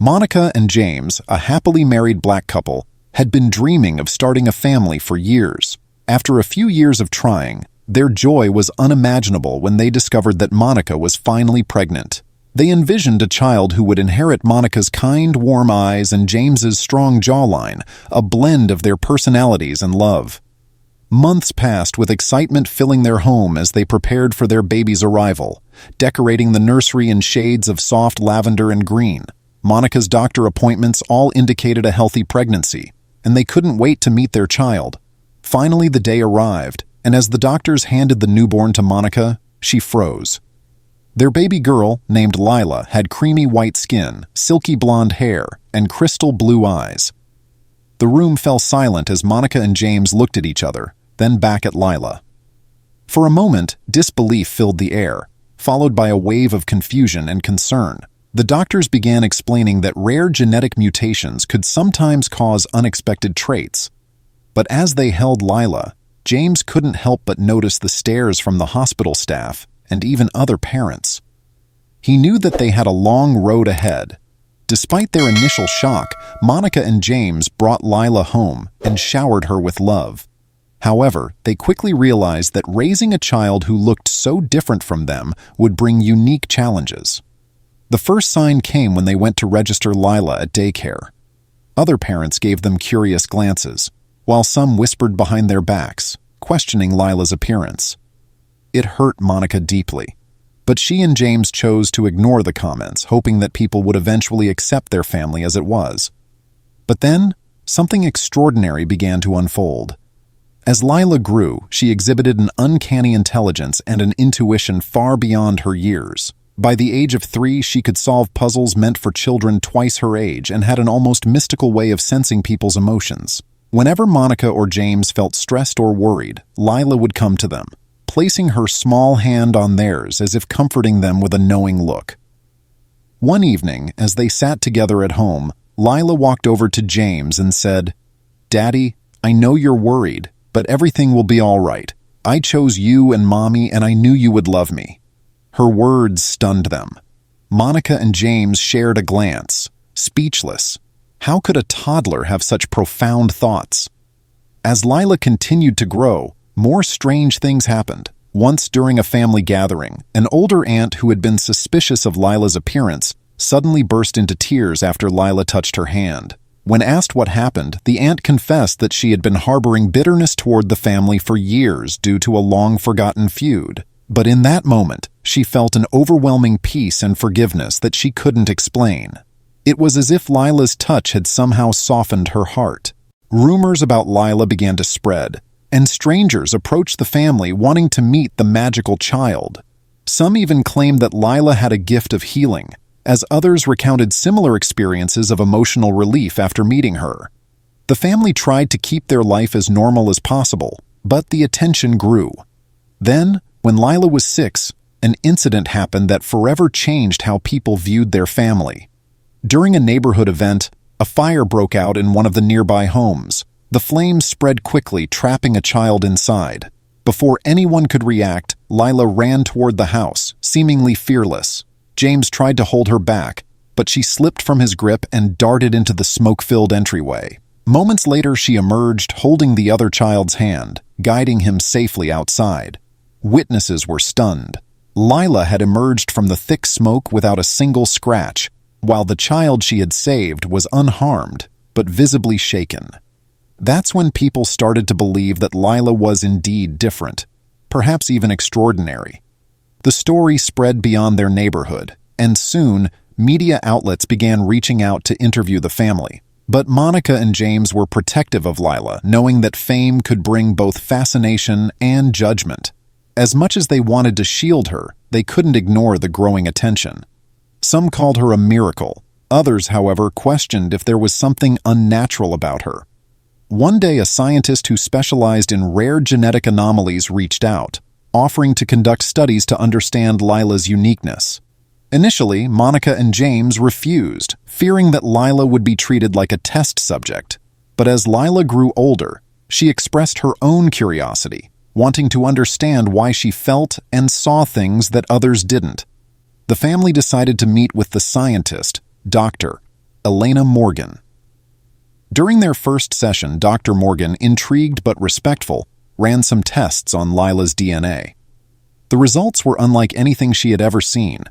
Monica and James, a happily married black couple, had been dreaming of starting a family for years. After a few years of trying, their joy was unimaginable when they discovered that Monica was finally pregnant. They envisioned a child who would inherit Monica's kind, warm eyes and James's strong jawline, a blend of their personalities and love. Months passed with excitement filling their home as they prepared for their baby's arrival, decorating the nursery in shades of soft lavender and green. Monica's doctor appointments all indicated a healthy pregnancy, and they couldn't wait to meet their child. Finally, the day arrived, and as the doctors handed the newborn to Monica, she froze. Their baby girl, named Lila, had creamy white skin, silky blonde hair, and crystal blue eyes. The room fell silent as Monica and James looked at each other, then back at Lila. For a moment, disbelief filled the air, followed by a wave of confusion and concern. The doctors began explaining that rare genetic mutations could sometimes cause unexpected traits. But as they held Lila, James couldn't help but notice the stares from the hospital staff and even other parents. He knew that they had a long road ahead. Despite their initial shock, Monica and James brought Lila home and showered her with love. However, they quickly realized that raising a child who looked so different from them would bring unique challenges. The first sign came when they went to register Lila at daycare. Other parents gave them curious glances, while some whispered behind their backs, questioning Lila's appearance. It hurt Monica deeply, but she and James chose to ignore the comments, hoping that people would eventually accept their family as it was. But then, something extraordinary began to unfold. As Lila grew, she exhibited an uncanny intelligence and an intuition far beyond her years. By the age of 3, she could solve puzzles meant for children twice her age and had an almost mystical way of sensing people's emotions. Whenever Monica or James felt stressed or worried, Lila would come to them, placing her small hand on theirs as if comforting them with a knowing look. One evening, as they sat together at home, Lila walked over to James and said, "Daddy, I know you're worried, but everything will be all right. I chose you and Mommy, and I knew you would love me." Her words stunned them. Monica and James shared a glance, speechless. How could a toddler have such profound thoughts? As Lila continued to grow, more strange things happened. Once during a family gathering, an older aunt who had been suspicious of Lila's appearance suddenly burst into tears after Lila touched her hand. When asked what happened, the aunt confessed that she had been harboring bitterness toward the family for years due to a long-forgotten feud. But in that moment, she felt an overwhelming peace and forgiveness that she couldn't explain. It was as if Lila's touch had somehow softened her heart. Rumors about Lila began to spread, and strangers approached the family wanting to meet the magical child. Some even claimed that Lila had a gift of healing, as others recounted similar experiences of emotional relief after meeting her. The family tried to keep their life as normal as possible, but the attention grew. Then, when Lila was 6, an incident happened that forever changed how people viewed their family. During a neighborhood event, a fire broke out in one of the nearby homes. The flames spread quickly, trapping a child inside. Before anyone could react, Lila ran toward the house, seemingly fearless. James tried to hold her back, but she slipped from his grip and darted into the smoke-filled entryway. Moments later, she emerged, holding the other child's hand, guiding him safely outside. Witnesses were stunned. Lila had emerged from the thick smoke without a single scratch, while the child she had saved was unharmed, but visibly shaken. That's when people started to believe that Lila was indeed different, perhaps even extraordinary. The story spread beyond their neighborhood, and soon, media outlets began reaching out to interview the family. But Monica and James were protective of Lila, knowing that fame could bring both fascination and judgment. As much as they wanted to shield her, they couldn't ignore the growing attention. Some called her a miracle. Others, however, questioned if there was something unnatural about her. One day, a scientist who specialized in rare genetic anomalies reached out, offering to conduct studies to understand Lila's uniqueness. Initially, Monica and James refused, fearing that Lila would be treated like a test subject. But as Lila grew older, she expressed her own curiosity, wanting to understand why she felt and saw things that others didn't. The family decided to meet with the scientist, Dr. Elena Morgan. During their first session, Dr. Morgan, intrigued but respectful, ran some tests on Lila's DNA. The results were unlike anything she had ever seen,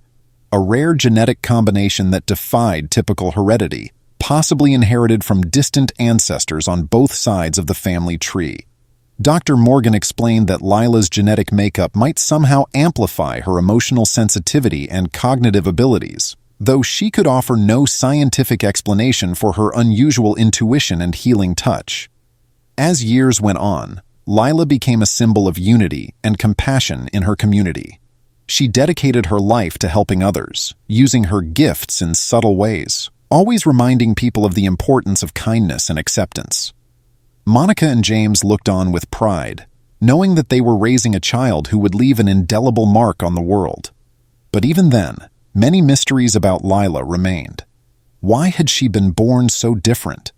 a rare genetic combination that defied typical heredity, possibly inherited from distant ancestors on both sides of the family tree. Dr. Morgan explained that Lila's genetic makeup might somehow amplify her emotional sensitivity and cognitive abilities, though she could offer no scientific explanation for her unusual intuition and healing touch. As years went on, Lila became a symbol of unity and compassion in her community. She dedicated her life to helping others, using her gifts in subtle ways, always reminding people of the importance of kindness and acceptance. Monica and James looked on with pride, knowing that they were raising a child who would leave an indelible mark on the world. But even then, many mysteries about Lila remained. Why had she been born so different?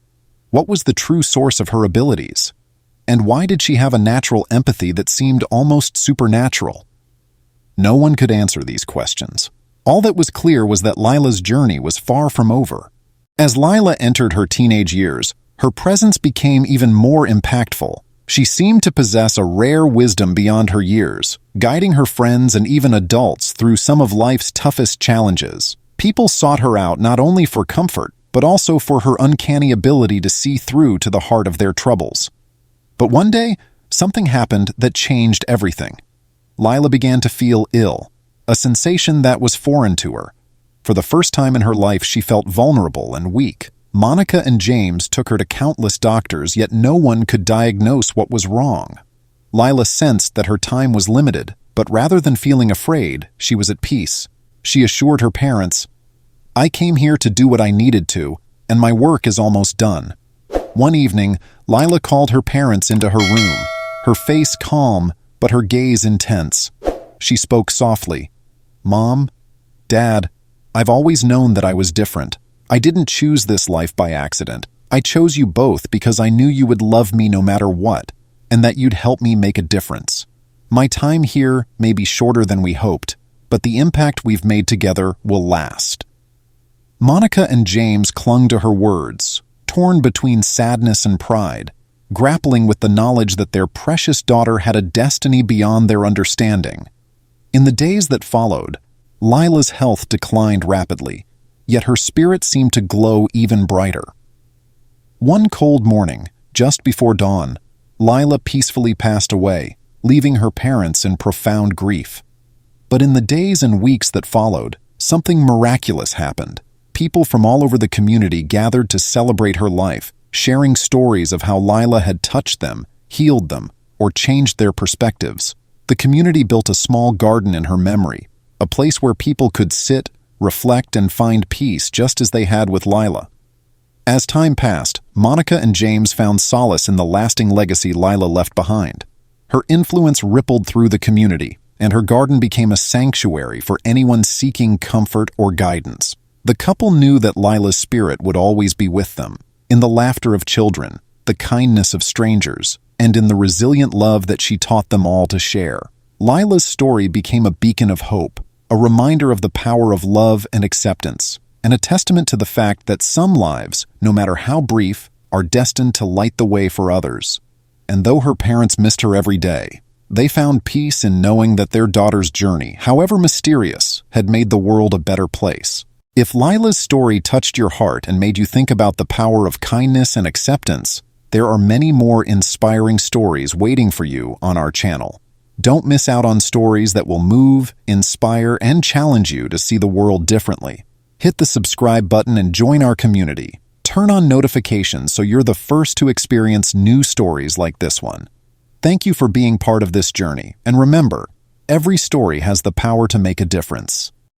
What was the true source of her abilities? And why did she have a natural empathy that seemed almost supernatural? No one could answer these questions. All that was clear was that Lila's journey was far from over. As Lila entered her teenage years, her presence became even more impactful. She seemed to possess a rare wisdom beyond her years, guiding her friends and even adults through some of life's toughest challenges. People sought her out not only for comfort, but also for her uncanny ability to see through to the heart of their troubles. But one day, something happened that changed everything. Lila began to feel ill, a sensation that was foreign to her. For the first time in her life, she felt vulnerable and weak. Monica and James took her to countless doctors, yet no one could diagnose what was wrong. Lila sensed that her time was limited, but rather than feeling afraid, she was at peace. She assured her parents, "I came here to do what I needed to, and my work is almost done." One evening, Lila called her parents into her room, her face calm, but her gaze intense. She spoke softly. "Mom, Dad, I've always known that I was different. I didn't choose this life by accident. I chose you both because I knew you would love me no matter what, and that you'd help me make a difference. My time here may be shorter than we hoped, but the impact we've made together will last." Monica and James clung to her words, torn between sadness and pride, grappling with the knowledge that their precious daughter had a destiny beyond their understanding. In the days that followed, Lila's health declined rapidly, yet her spirit seemed to glow even brighter. One cold morning, just before dawn, Lila peacefully passed away, leaving her parents in profound grief. But in the days and weeks that followed, something miraculous happened. People from all over the community gathered to celebrate her life, sharing stories of how Lila had touched them, healed them, or changed their perspectives. The community built a small garden in her memory, a place where people could sit, reflect, and find peace just as they had with Lila. As time passed, Monica and James found solace in the lasting legacy Lila left behind. Her influence rippled through the community, and her garden became a sanctuary for anyone seeking comfort or guidance. The couple knew that Lila's spirit would always be with them, in the laughter of children, the kindness of strangers, and in the resilient love that she taught them all to share. Lila's story became a beacon of hope, a reminder of the power of love and acceptance, and a testament to the fact that some lives, no matter how brief, are destined to light the way for others. And though her parents missed her every day, they found peace in knowing that their daughter's journey, however mysterious, had made the world a better place. If Lila's story touched your heart and made you think about the power of kindness and acceptance, there are many more inspiring stories waiting for you on our channel. Don't miss out on stories that will move, inspire, and challenge you to see the world differently. Hit the subscribe button and join our community. Turn on notifications so you're the first to experience new stories like this one. Thank you for being part of this journey, and remember, every story has the power to make a difference.